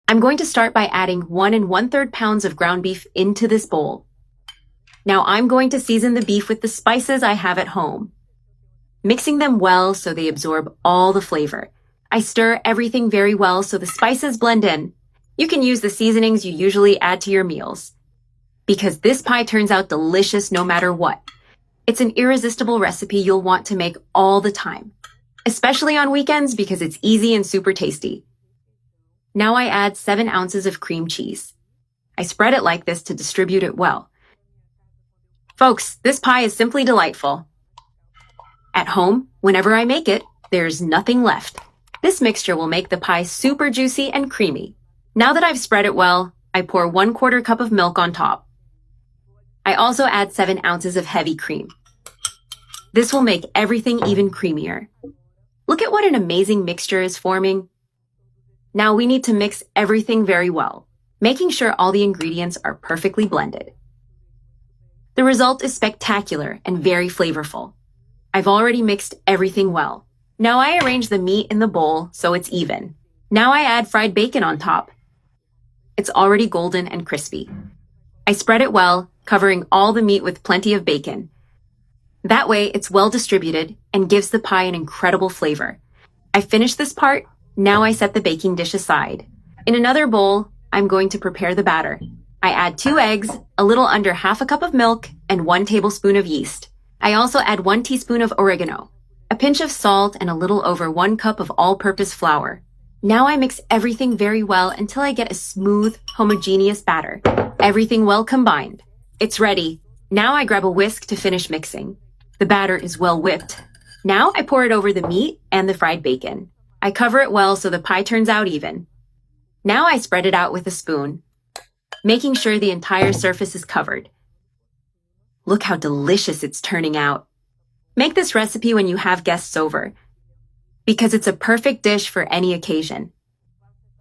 I'm going to start by adding 1 1/3 pounds of ground beef into this bowl. Now I'm going to season the beef with the spices I have at home, mixing them well so they absorb all the flavor. I stir everything very well so the spices blend in. You can use the seasonings you usually add to your meals, because this pie turns out delicious no matter what. It's an irresistible recipe you'll want to make all the time, especially on weekends because it's easy and super tasty. Now I add 7 ounces of cream cheese. I spread it like this to distribute it well. Folks, this pie is simply delightful. At home, whenever I make it, there's nothing left. This mixture will make the pie super juicy and creamy. Now that I've spread it well, I pour 1/4 cup of milk on top. I also add 7 ounces of heavy cream. This will make everything even creamier. Look at what an amazing mixture is forming. Now we need to mix everything very well, making sure all the ingredients are perfectly blended. The result is spectacular and very flavorful. I've already mixed everything well. Now I arrange the meat in the bowl so it's even. Now I add fried bacon on top. It's already golden and crispy. I spread it well, covering all the meat with plenty of bacon. That way it's well distributed and gives the pie an incredible flavor. I finished this part. Now I set the baking dish aside. In another bowl, I'm going to prepare the batter. I add 2 eggs, a little under 1/2 cup of milk, and 1 tablespoon of yeast. I also add 1 teaspoon of oregano, a pinch of salt, and a little over 1 cup of all-purpose flour. Now I mix everything very well until I get a smooth, homogeneous batter. Everything well combined. It's ready. Now I grab a whisk to finish mixing. The batter is well whipped. Now I pour it over the meat and the fried bacon. I cover it well so the pie turns out even. Now I spread it out with a spoon, making sure the entire surface is covered. Look how delicious it's turning out. Make this recipe when you have guests over, because it's a perfect dish for any occasion.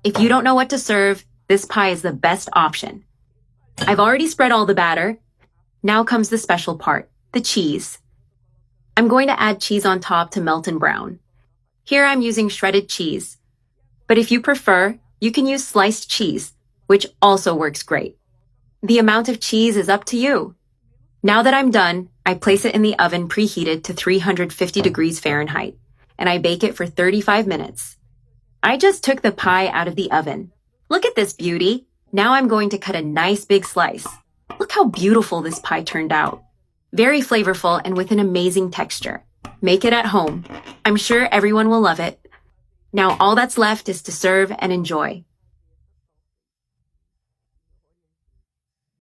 If you don't know what to serve, this pie is the best option. I've already spread all the batter. Now comes the special part, the cheese. I'm going to add cheese on top to melt and brown. Here I'm using shredded cheese, but if you prefer, you can use sliced cheese, which also works great. The amount of cheese is up to you. Now that I'm done, I place it in the oven preheated to 350 degrees Fahrenheit, and I bake it for 35 minutes. I just took the pie out of the oven. Look at this beauty. Now I'm going to cut a nice big slice. Look how beautiful this pie turned out. Very flavorful and with an amazing texture. Make it at home. I'm sure everyone will love it. Now all that's left is to serve and enjoy.